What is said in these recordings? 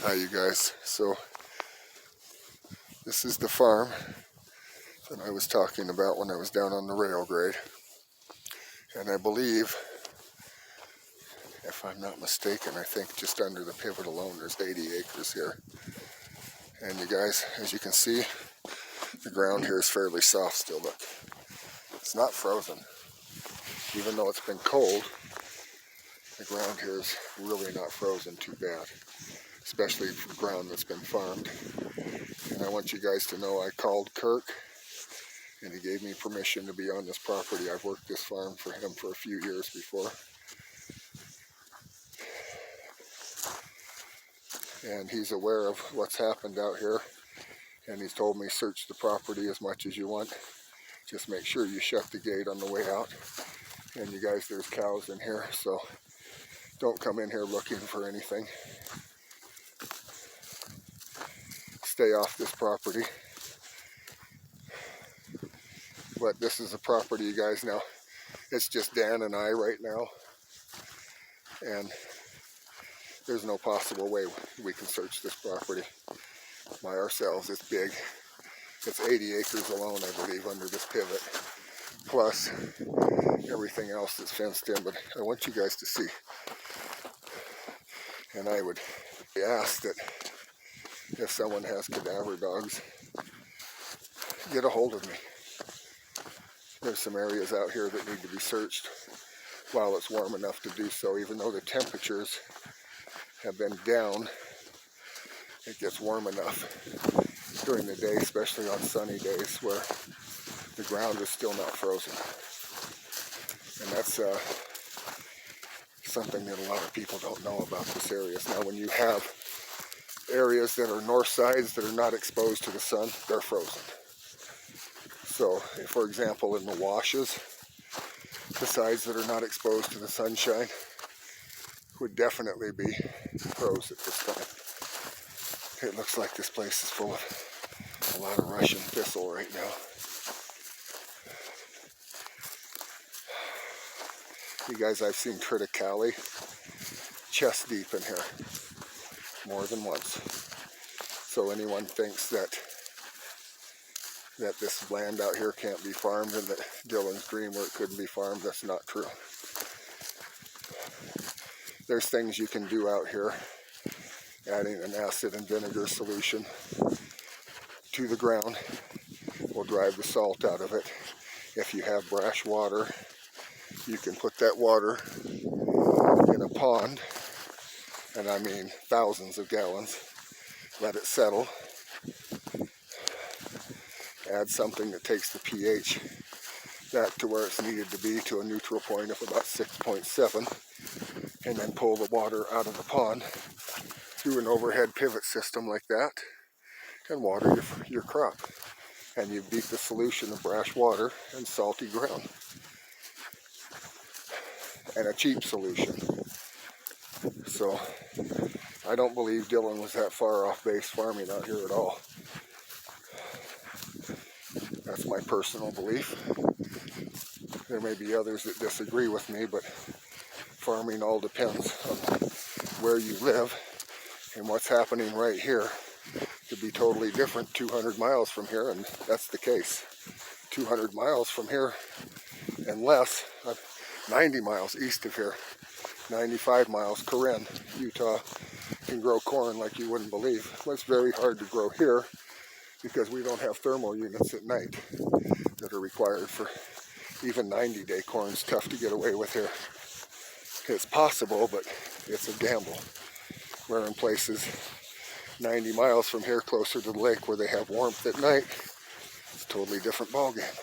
Hi you guys, so this is the farm that I was talking about when I was down on the rail grade, and I believe, if I'm not mistaken, I think just under the pivot alone there's 80 acres here. And you guys, as you can see, the ground here is fairly soft still. Look, it's not frozen. Even though it's been cold, the ground here is really not frozen too bad, especially for ground that's been farmed. And I want you guys to know I called Kirk and he gave me permission to be on this property. I've worked this farm for him for a few years before. And he's aware of what's happened out here. And he's told me search the property as much as you want. Just make sure you shut the gate on the way out. And you guys, there's cows in here, so don't come in here looking for anything. Stay off this property. But this is a property, you guys, now it's just Dan and I right now. And there's no possible way we can search this property by ourselves. It's big. It's 80 acres alone, I believe, under this pivot, plus everything else that's fenced in. But I want you guys to see, and I would ask that if someone has cadaver dogs, get a hold of me. There's some areas out here that need to be searched while it's warm enough to do so. Even though the temperatures have been down, it gets warm enough during the day, especially on sunny days where the ground is still not frozen. And that's something that a lot of people don't know about this area. Now, when you have areas that are north sides that are not exposed to the sun, they're frozen. So, for example, in the washes, the sides that are not exposed to the sunshine would definitely be froze at this time. It looks like this place is full of a lot of Russian thistle right now. You guys, I've seen triticale chest deep in here more than once. So anyone thinks that this land out here can't be farmed and that Dillon's Green where it couldn't be farmed, that's not true. There's things you can do out here. Adding an acid and vinegar solution to the ground will drive the salt out of it. If you have brash water, you can put that water in a pond, and I mean thousands of gallons, let it settle, add something that takes the pH back to where it's needed to be, to a neutral point of about 6.7, and then pull the water out of the pond through an overhead pivot system like that and water your crop. And you beat the solution of brash water and salty ground. And a cheap solution. So I don't believe Dillon was that far off base farming out here at all. That's my personal belief. There may be others that disagree with me, but farming all depends on where you live. And what's happening right here could be totally different 200 miles from here, and that's the case. 200 miles from here and less, 90 miles east of here, 95 miles, Corinne, Utah, can grow corn like you wouldn't believe. Well, it's very hard to grow here because we don't have thermal units at night that are required for even 90-day corn. It's tough to get away with here. It's possible, but it's a gamble. Where in places 90 miles from here, closer to the lake where they have warmth at night, it's a totally different ballgame.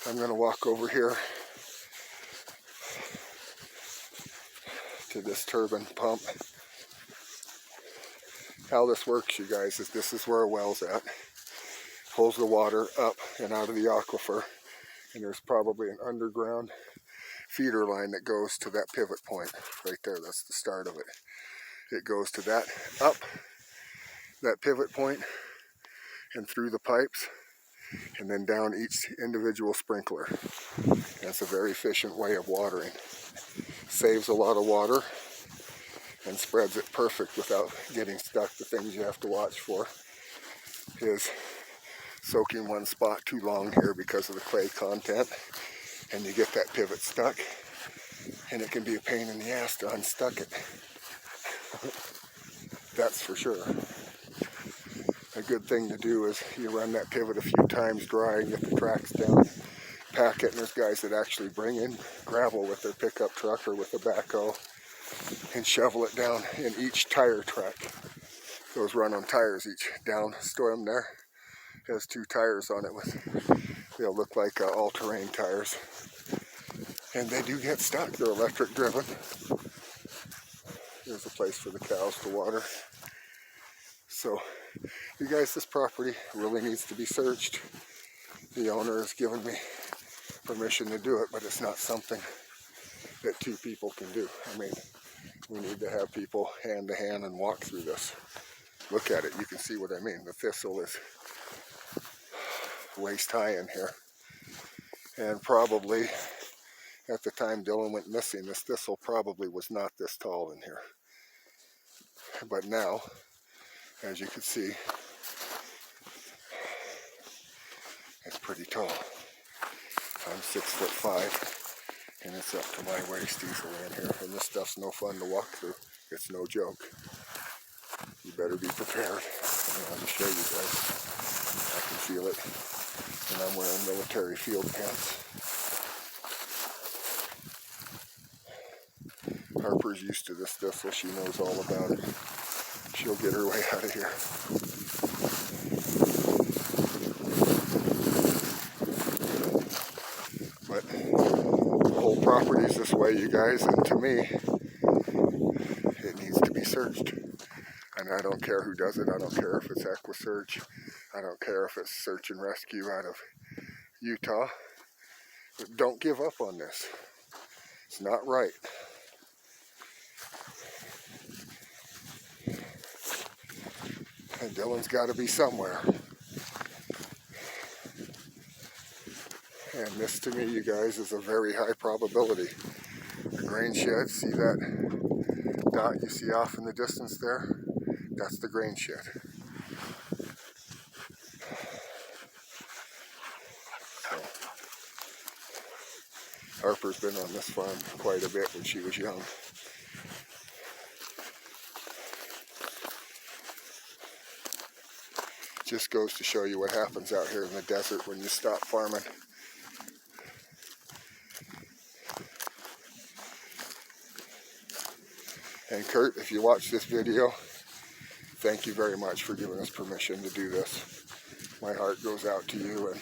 I'm going to walk over here to this turbine pump. How this works, you guys, is this is where a well's at. Pulls the water up and out of the aquifer, and there's probably an underground feeder line that goes to that pivot point right there. That's the start of it. It goes to that, up that pivot point and through the pipes and then down each individual sprinkler. That's a very efficient way of watering. Saves a lot of water and spreads it perfect without getting stuck. The things you have to watch for is soaking one spot too long here because of the clay content, and you get that pivot stuck, and it can be a pain in the ass to unstuck it. That's for sure. A good thing to do is you run that pivot a few times dry and get the tracks down, pack it, and there's guys that actually bring in gravel with their pickup truck or with a backhoe and shovel it down in each tire track. Those run on tires each down, store them there. Has 2 tires on it with, they'll look like all-terrain tires. And they do get stuck. They're electric driven. There's a place for the cows to water. So, you guys, this property really needs to be searched. The owner has given me permission to do it, but it's not something that 2 people can do. I mean, we need to have people hand to hand and walk through this. Look at it, you can see what I mean. The thistle is waist high in here. And probably at the time Dylan went missing, this thistle probably was not this tall in here. But now, as you can see, it's pretty tall. I'm 6'5", and it's up to my waist easily in here. And this stuff's no fun to walk through. It's no joke. You better be prepared. I'll just show you guys. I can feel it. And I'm wearing military field pants. Harper's used to this thistle. She knows all about it. She'll get her way out of here. But the whole property's this way, you guys, and to me, it needs to be searched. And I don't care who does it. I don't care if it's EquuSearch. I don't care if it's search and rescue out of Utah. But don't give up on this. It's not right. And Dylan's got to be somewhere. And this, to me, you guys, is a very high probability. The grain shed, see that dot you see off in the distance there? That's the grain shed. So, Harper's been on this farm quite a bit when she was young. Just goes to show you what happens out here in the desert when you stop farming. And Kurt, if you watch this video, thank you very much for giving us permission to do this. My heart goes out to you, and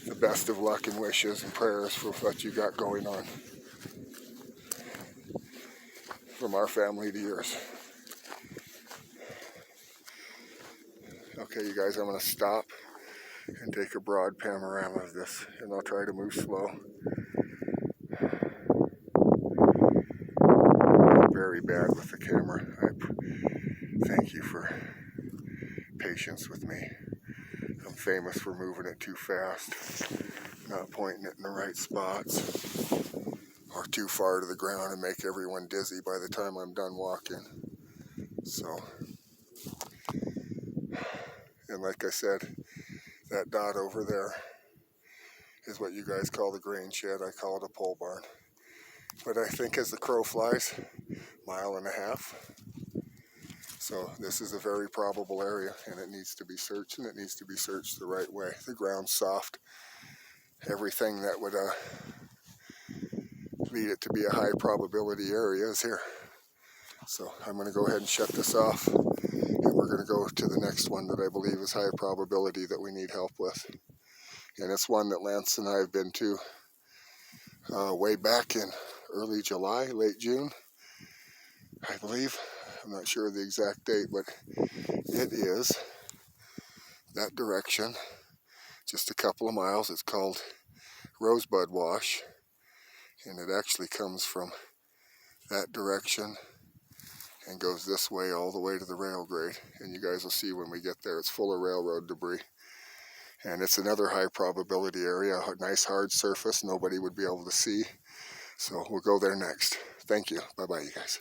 the best of luck and wishes and prayers for what you got going on. From our family to yours. Okay, you guys, I'm going to stop and take a broad panorama of this, and I'll try to move slow. I'm very bad with the camera. I thank you for patience with me. I'm famous for moving it too fast, not pointing it in the right spots, or too far to the ground and make everyone dizzy by the time I'm done walking. So, and like I said, that dot over there is what you guys call the grain shed. I call it a pole barn. But I think as the crow flies, 1.5 miles. So this is a very probable area, and it needs to be searched, and it needs to be searched the right way. The ground's soft. Everything that would lead it to be a high probability area is here. So I'm going to go ahead and shut this off, and we're going to go to the next one that I believe is high probability that we need help with. And it's one that Lance and I have been to way back in early July, late June, I believe. I'm not sure of the exact date, but it is that direction, just a couple of miles. It's called Rosebud Wash, and it actually comes from that direction and goes this way all the way to the rail grade. And you guys will see when we get there, it's full of railroad debris. And it's another high probability area, a nice hard surface nobody would be able to see. So we'll go there next. Thank you. Bye-bye, you guys.